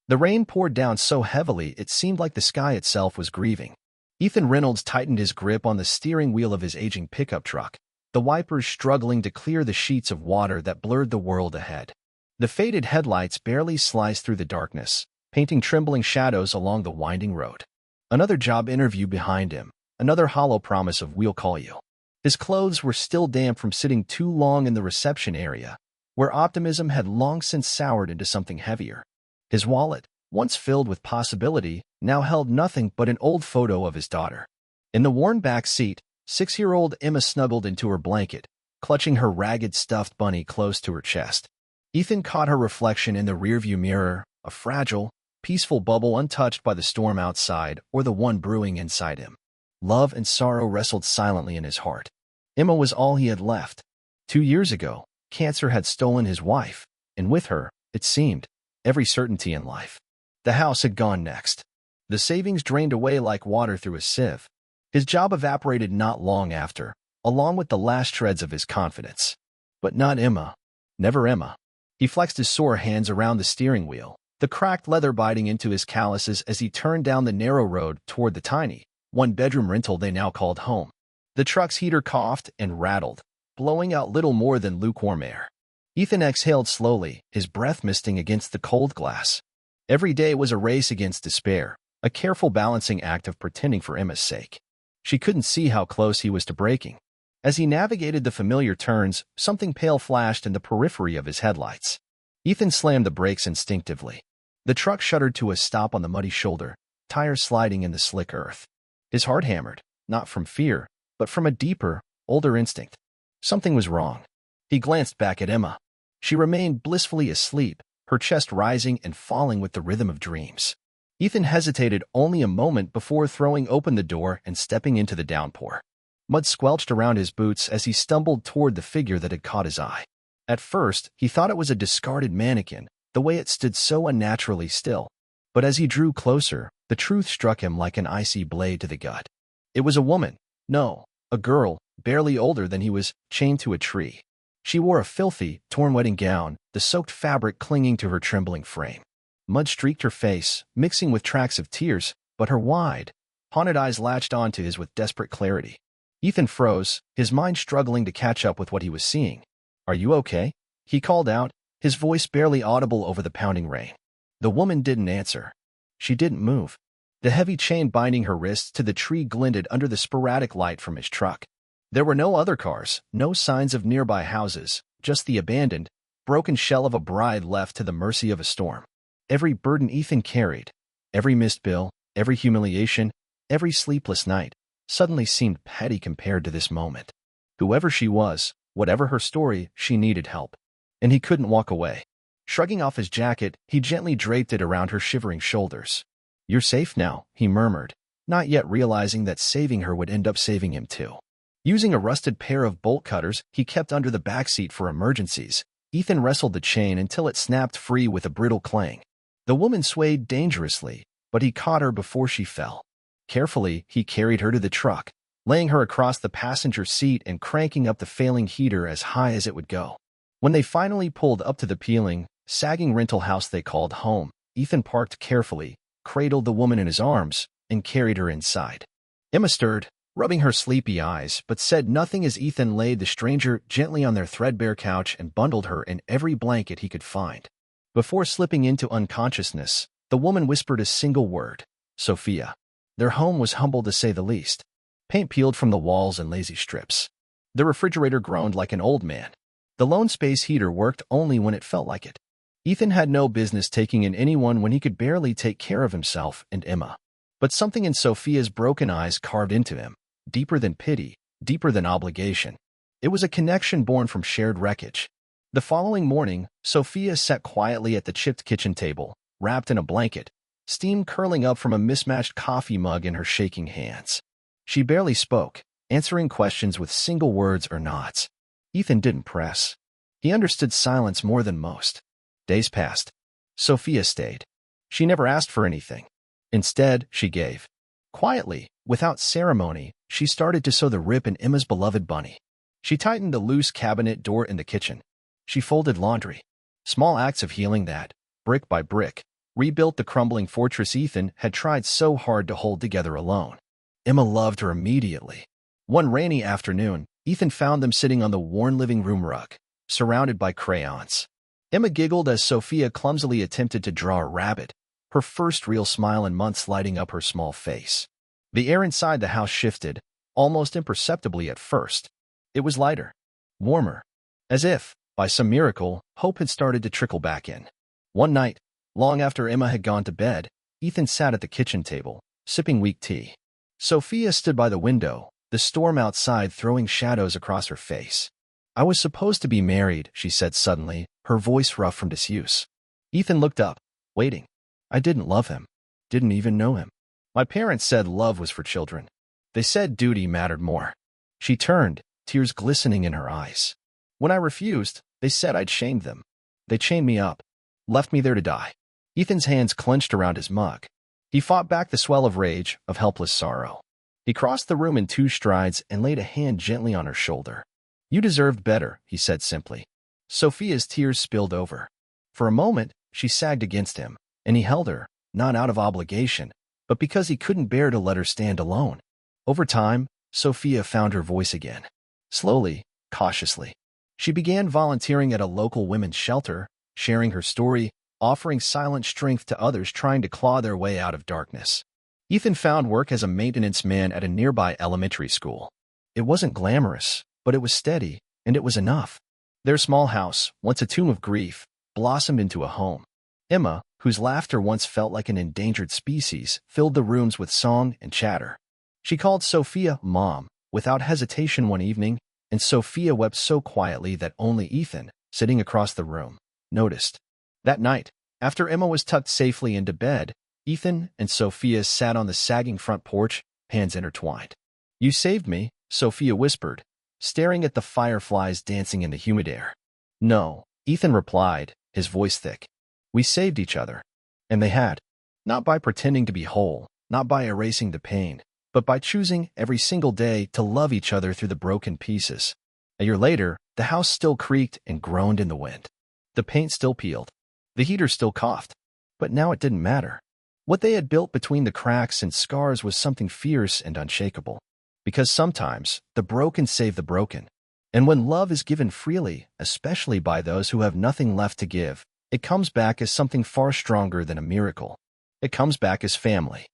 The rain poured down so heavily it seemed like the sky itself was grieving. Ethan Reynolds tightened his grip on the steering wheel of his aging pickup truck, the wipers struggling to clear the sheets of water that blurred the world ahead. The faded headlights barely sliced through the darkness, painting trembling shadows along the winding road. Another job interview behind him, another hollow promise of "we'll call you." His clothes were still damp from sitting too long in the reception area, where optimism had long since soured into something heavier. His wallet, once filled with possibility, now held nothing but an old photo of his daughter. In the worn back seat, 6-year-old Emma snuggled into her blanket, clutching her ragged stuffed bunny close to her chest. Ethan caught her reflection in the rearview mirror, a fragile, peaceful bubble untouched by the storm outside or the one brewing inside him. Love and sorrow wrestled silently in his heart. Emma was all he had left. 2 years ago, cancer had stolen his wife, and with her, it seemed, every certainty in life. The house had gone next. The savings drained away like water through a sieve. His job evaporated not long after, along with the last shreds of his confidence. But not Emma. Never Emma. He flexed his sore hands around the steering wheel, the cracked leather biting into his calluses as he turned down the narrow road toward the tiny, one-bedroom rental they now called home. The truck's heater coughed and rattled, blowing out little more than lukewarm air. Ethan exhaled slowly, his breath misting against the cold glass. Every day was a race against despair, a careful balancing act of pretending for Emma's sake. She couldn't see how close he was to breaking. As he navigated the familiar turns, something pale flashed in the periphery of his headlights. Ethan slammed the brakes instinctively. The truck shuddered to a stop on the muddy shoulder, tires sliding in the slick earth. His heart hammered, not from fear, but from a deeper, older instinct. Something was wrong. He glanced back at Emma. She remained blissfully asleep, her chest rising and falling with the rhythm of dreams. Ethan hesitated only a moment before throwing open the door and stepping into the downpour. Mud squelched around his boots as he stumbled toward the figure that had caught his eye. At first, he thought it was a discarded mannequin, the way it stood so unnaturally still. But as he drew closer, the truth struck him like an icy blade to the gut. It was a woman. No, a girl, barely older than he was, chained to a tree. She wore a filthy, torn wedding gown, the soaked fabric clinging to her trembling frame. Mud streaked her face, mixing with tracks of tears, but her wide, haunted eyes latched onto his with desperate clarity. Ethan froze, his mind struggling to catch up with what he was seeing. "Are you okay?" he called out, his voice barely audible over the pounding rain. The woman didn't answer. She didn't move. The heavy chain binding her wrists to the tree glinted under the sporadic light from his truck. There were no other cars, no signs of nearby houses, just the abandoned, broken shell of a bride left to the mercy of a storm. Every burden Ethan carried, every missed bill, every humiliation, every sleepless night, suddenly seemed petty compared to this moment. Whoever she was, whatever her story, she needed help. And he couldn't walk away. Shrugging off his jacket, he gently draped it around her shivering shoulders. "You're safe now," he murmured, not yet realizing that saving her would end up saving him too. Using a rusted pair of bolt cutters he kept under the backseat for emergencies, Ethan wrestled the chain until it snapped free with a brittle clang. The woman swayed dangerously, but he caught her before she fell. Carefully, he carried her to the truck, laying her across the passenger seat and cranking up the failing heater as high as it would go. When they finally pulled up to the peeling, sagging rental house they called home, Ethan parked carefully, cradled the woman in his arms, and carried her inside. Emma stirred, rubbing her sleepy eyes, but said nothing as Ethan laid the stranger gently on their threadbare couch and bundled her in every blanket he could find. Before slipping into unconsciousness, the woman whispered a single word: "Sophia." Their home was humble to say the least. Paint peeled from the walls in lazy strips. The refrigerator groaned like an old man. The lone space heater worked only when it felt like it. Ethan had no business taking in anyone when he could barely take care of himself and Emma. But something in Sophia's broken eyes carved into him, deeper than pity, deeper than obligation. It was a connection born from shared wreckage. The following morning, Sophia sat quietly at the chipped kitchen table, wrapped in a blanket, steam curling up from a mismatched coffee mug in her shaking hands. She barely spoke, answering questions with single words or nods. Ethan didn't press. He understood silence more than most. Days passed. Sophia stayed. She never asked for anything. Instead, she gave. Quietly, without ceremony, she started to sew the rip in Emma's beloved bunny. She tightened the loose cabinet door in the kitchen. She folded laundry. Small acts of healing that, brick by brick, rebuilt the crumbling fortress Ethan had tried so hard to hold together alone. Emma loved her immediately. One rainy afternoon, Ethan found them sitting on the worn living room rug, surrounded by crayons. Emma giggled as Sophia clumsily attempted to draw a rabbit, her first real smile in months lighting up her small face. The air inside the house shifted, almost imperceptibly at first. It was lighter, warmer, as if, by some miracle, hope had started to trickle back in. One night, long after Emma had gone to bed, Ethan sat at the kitchen table, sipping weak tea. Sophia stood by the window, the storm outside throwing shadows across her face. "I was supposed to be married," she said suddenly, her voice rough from disuse. Ethan looked up, waiting. "I didn't love him. Didn't even know him. My parents said love was for children. They said duty mattered more." She turned, tears glistening in her eyes. "When I refused, they said I'd shamed them. They chained me up, left me there to die." Ethan's hands clenched around his mug. He fought back the swell of rage, of helpless sorrow. He crossed the room in 2 strides and laid a hand gently on her shoulder. "You deserved better," he said simply. Sophia's tears spilled over. For a moment, she sagged against him, and he held her, not out of obligation, but because he couldn't bear to let her stand alone. Over time, Sophia found her voice again. Slowly, cautiously. She began volunteering at a local women's shelter, sharing her story, offering silent strength to others trying to claw their way out of darkness. Ethan found work as a maintenance man at a nearby elementary school. It wasn't glamorous, but it was steady, and it was enough. Their small house, once a tomb of grief, blossomed into a home. Emma, whose laughter once felt like an endangered species, filled the rooms with song and chatter. She called Sophia Mom, without hesitation one evening, and Sophia wept so quietly that only Ethan, sitting across the room, noticed. That night, after Emma was tucked safely into bed, Ethan and Sophia sat on the sagging front porch, hands intertwined. "You saved me," Sophia whispered, staring at the fireflies dancing in the humid air. "No," Ethan replied, his voice thick. "We saved each other." And they had. Not by pretending to be whole, not by erasing the pain, but by choosing every single day to love each other through the broken pieces. A year later, the house still creaked and groaned in the wind. The paint still peeled. The heater still coughed. But now it didn't matter. What they had built between the cracks and scars was something fierce and unshakable. Because sometimes, the broken save the broken. And when love is given freely, especially by those who have nothing left to give, it comes back as something far stronger than a miracle. It comes back as family.